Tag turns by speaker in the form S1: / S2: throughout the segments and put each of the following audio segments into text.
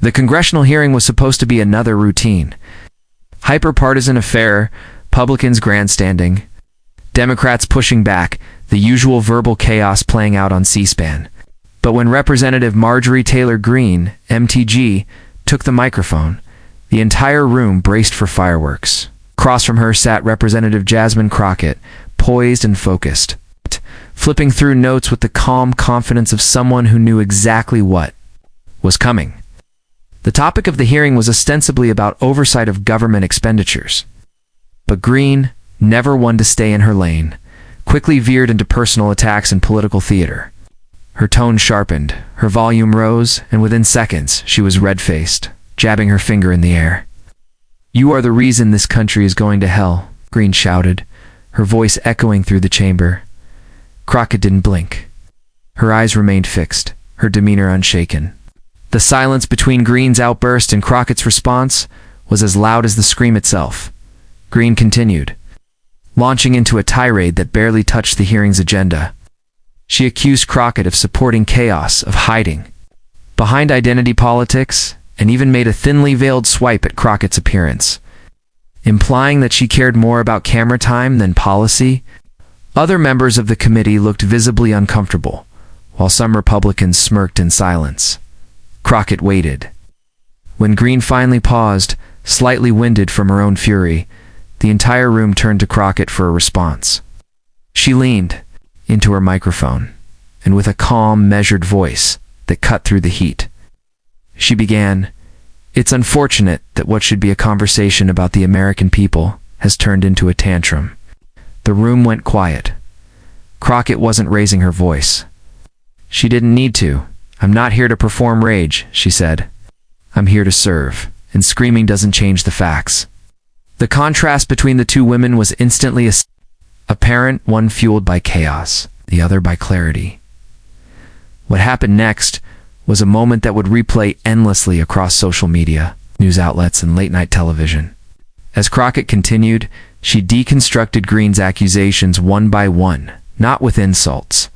S1: The congressional hearing was supposed to be another routine. Hyper-partisan affair, Republicans grandstanding, Democrats pushing back, the usual verbal chaos playing out on C-SPAN. But when Representative Marjorie Taylor Greene, MTG, took the microphone, the entire room braced for fireworks. Across from her sat Representative Jasmine Crockett, poised and focused, flipping through notes with the calm confidence of someone who knew exactly what was coming. The topic of the hearing was ostensibly about oversight of government expenditures. But Greene, never one to stay in her lane, quickly veered into personal attacks and political theater. Her tone sharpened, her volume rose, and within seconds she was red-faced, jabbing her finger in the air. "You are the reason this country is going to hell," Greene shouted, her voice echoing through the chamber. Crockett didn't blink. Her eyes remained fixed, her demeanor unshaken. The silence between Greene's outburst and Crockett's response was as loud as the scream itself. Greene continued, launching into a tirade that barely touched the hearing's agenda. She accused Crockett of supporting chaos, of hiding behind identity politics, and even made a thinly veiled swipe at Crockett's appearance, implying that she cared more about camera time than policy. Other members of the committee looked visibly uncomfortable, while some Republicans smirked in silence. Crockett waited. When Greene finally paused, slightly winded from her own fury, the entire room turned to Crockett for a response. She leaned into her microphone, and with a calm, measured voice that cut through the heat, she began, "It's unfortunate that what should be a conversation about the American people has turned into a tantrum." The room went quiet. Crockett wasn't raising her voice. She didn't need to. "I'm not here to perform rage," she said. "I'm here to serve, and screaming doesn't change the facts." The contrast between the two women was instantly apparent, one fueled by chaos, the other by clarity. What happened next was a moment that would replay endlessly across social media, news outlets, and late-night television. As Crockett continued, she deconstructed Greene's accusations one by one, not with insults,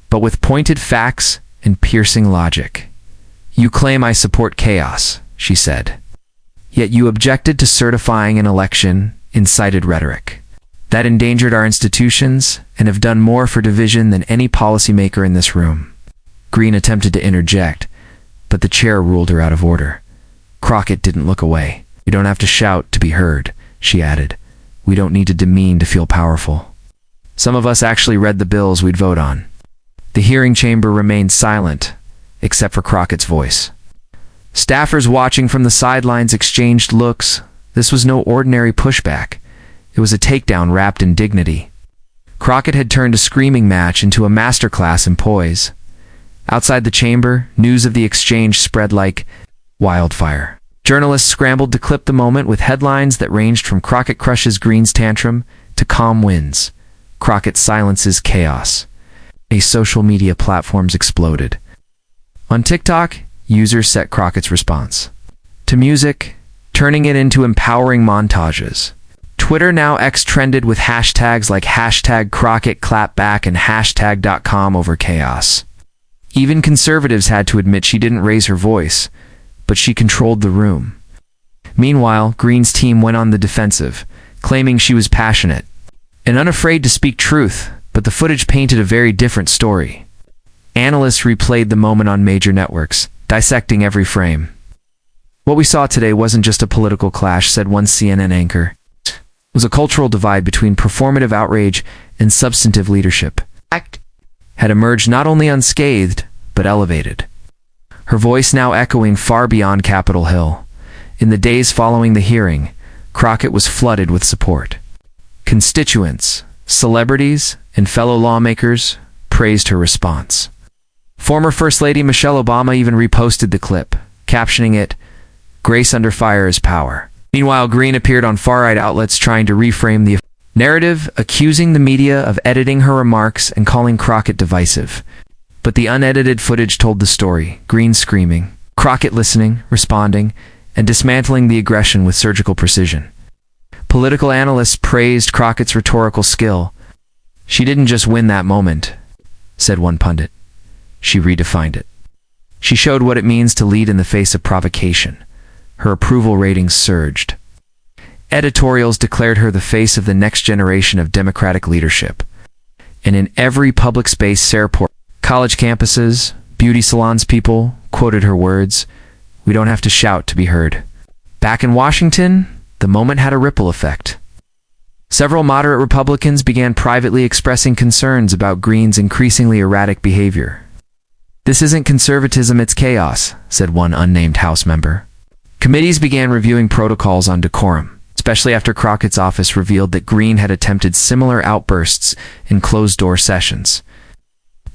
S1: but with pointed facts and piercing logic. "You claim I support chaos," she said. "Yet you objected to certifying an election, incited rhetoric that endangered our institutions, and have done more for division than any policymaker in this room." Greene attempted to interject, but the chair ruled her out of order. Crockett didn't look away. "You don't have to shout to be heard," she added. "We don't need to demean to feel powerful. Some of us actually read the bills we'd vote on." The hearing chamber remained silent, except for Crockett's voice. Staffers watching from the sidelines exchanged looks. This was no ordinary pushback. It was a takedown wrapped in dignity. Crockett had turned a screaming match into a masterclass in poise. Outside the chamber, news of the exchange spread like wildfire. Journalists scrambled to clip the moment with headlines that ranged from "Crockett crushes Greene's tantrum" to "Calm wins. Crockett silences chaos." Social media platforms exploded. On TikTok, users set Crockett's response to music, turning it into empowering montages. Twitter, now X, trended with hashtags like #CrockettClapback and #.com over chaos. Even conservatives had to admit she didn't raise her voice, but she controlled the room. Meanwhile, Greene's team went on the defensive, claiming she was passionate and unafraid to speak truth, but the footage painted a very different story. Analysts replayed the moment on major networks, dissecting every frame. "What we saw today wasn't just a political clash," said one CNN anchor. "It was a cultural divide between performative outrage and substantive leadership." Had emerged not only unscathed, but elevated. Her voice now echoing far beyond Capitol Hill. In the days following the hearing, Crockett was flooded with support. Constituents, celebrities, and fellow lawmakers praised her response. Former First Lady Michelle Obama even reposted the clip, captioning it, "Grace under fire is power." Meanwhile, Greene appeared on far-right outlets trying to reframe the narrative, accusing the media of editing her remarks and calling Crockett divisive. But the unedited footage told the story: Greene screaming, Crockett listening, responding, and dismantling the aggression with surgical precision. Political analysts praised Crockett's rhetorical skill. "She didn't just win that moment," said one pundit. "She redefined it." She showed what it means to lead in the face of provocation. Her approval ratings surged. Editorials declared her the face of the next generation of Democratic leadership. And in every public space Saraport, college campuses, beauty salons, people quoted her words, "We don't have to shout to be heard." Back in Washington, the moment had a ripple effect. Several moderate Republicans began privately expressing concerns about Greene's increasingly erratic behavior. "This isn't conservatism, it's chaos," said one unnamed House member. Committees began reviewing protocols on decorum, especially after Crockett's office revealed that Greene had attempted similar outbursts in closed-door sessions.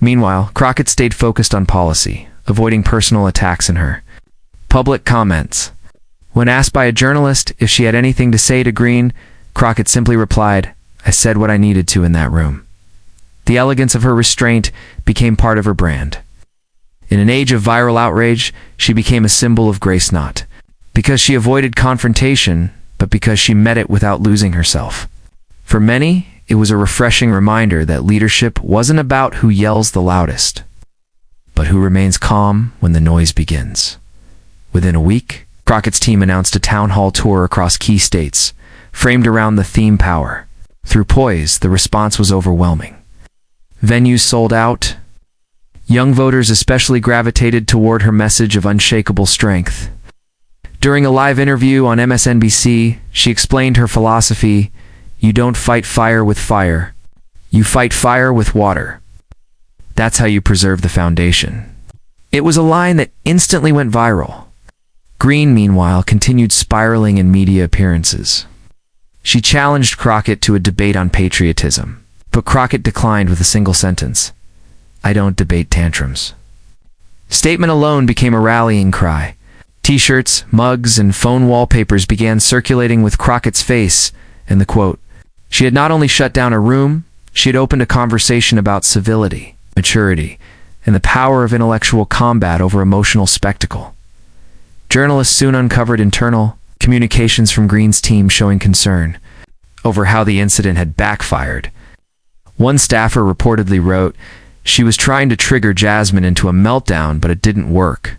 S1: Meanwhile, Crockett stayed focused on policy, avoiding personal attacks in her public comments. When asked by a journalist if she had anything to say to Greene, Crockett simply replied, "I said what I needed to in that room." The elegance of her restraint became part of her brand. In an age of viral outrage, she became a symbol of grace, not because she avoided confrontation, but because she met it without losing herself. For many, it was a refreshing reminder that leadership wasn't about who yells the loudest, but who remains calm when the noise begins. Within a week, Crockett's team announced a town hall tour across key states, framed around the theme power. Through poise, the response was overwhelming. Venues sold out. Young voters especially gravitated toward her message of unshakable strength. During a live interview on MSNBC, she explained her philosophy: "You don't fight fire with fire. You fight fire with water. That's how you preserve the foundation." It was a line that instantly went viral. Greene, meanwhile, continued spiraling in media appearances. She challenged Crockett to a debate on patriotism, but Crockett declined with a single sentence: "I don't debate tantrums." Statement alone became a rallying cry. T-shirts, mugs, and phone wallpapers began circulating with Crockett's face and the quote. She had not only shut down a room, she had opened a conversation about civility, maturity, and the power of intellectual combat over emotional spectacle. Journalists soon uncovered internal communications from Greene's team showing concern over how the incident had backfired. One staffer reportedly wrote, "She was trying to trigger Jasmine into a meltdown, but it didn't work."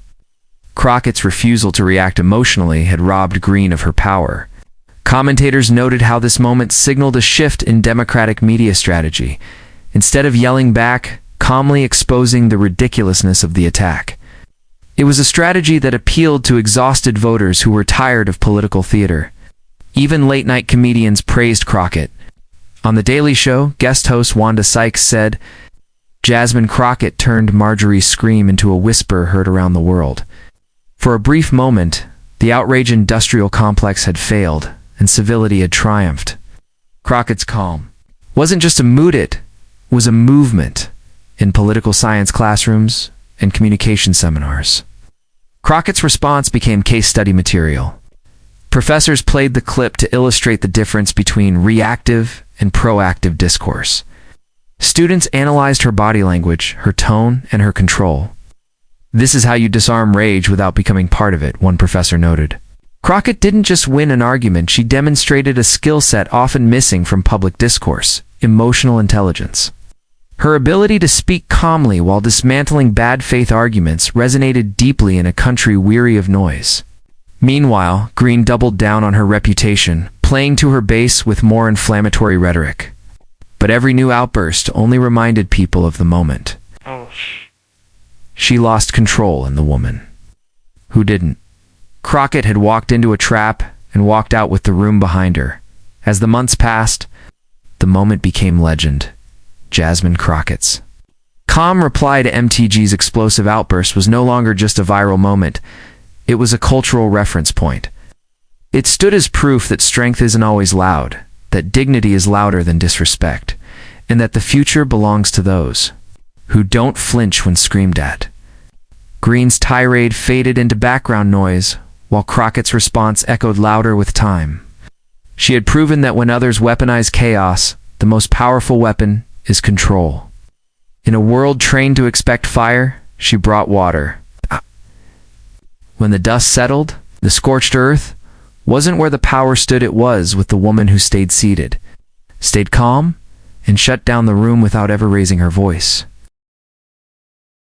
S1: Crockett's refusal to react emotionally had robbed Greene of her power. Commentators noted how this moment signaled a shift in Democratic media strategy. Instead of yelling back, calmly exposing the ridiculousness of the attack. It was a strategy that appealed to exhausted voters who were tired of political theater. Even late-night comedians praised Crockett. On The Daily Show, guest host Wanda Sykes said, "Jasmine Crockett turned Marjorie's scream into a whisper heard around the world." For a brief moment, the outrage industrial complex had failed, and civility had triumphed. Crockett's calm wasn't just a mood, it was a movement in political science classrooms and communication seminars. Crockett's response became case study material. Professors played the clip to illustrate the difference between reactive and proactive discourse. Students analyzed her body language, her tone, and her control. "This is how you disarm rage without becoming part of it," one professor noted. Crockett didn't just win an argument, she demonstrated a skill set often missing from public discourse: emotional intelligence. Her ability to speak calmly while dismantling bad faith arguments resonated deeply in a country weary of noise. Meanwhile, Greene doubled down on her reputation, playing to her base with more inflammatory rhetoric. But every new outburst only reminded people of the moment. She lost control in the woman who didn't. Crockett had walked into a trap and walked out with the room behind her. As the months passed, the moment became legend. Jasmine Crockett's calm reply to MTG's explosive outburst was no longer just a viral moment. It was a cultural reference point. It stood as proof that strength isn't always loud, that dignity is louder than disrespect, and that the future belongs to those who don't flinch when screamed at. Greene's tirade faded into background noise, while Crockett's response echoed louder with time. She had proven that when others weaponize chaos, the most powerful weapon is control. In a world trained to expect fire, she brought water. When the dust settled, the scorched earth wasn't where the power stood, it was with the woman who stayed seated, stayed calm, and shut down the room without ever raising her voice.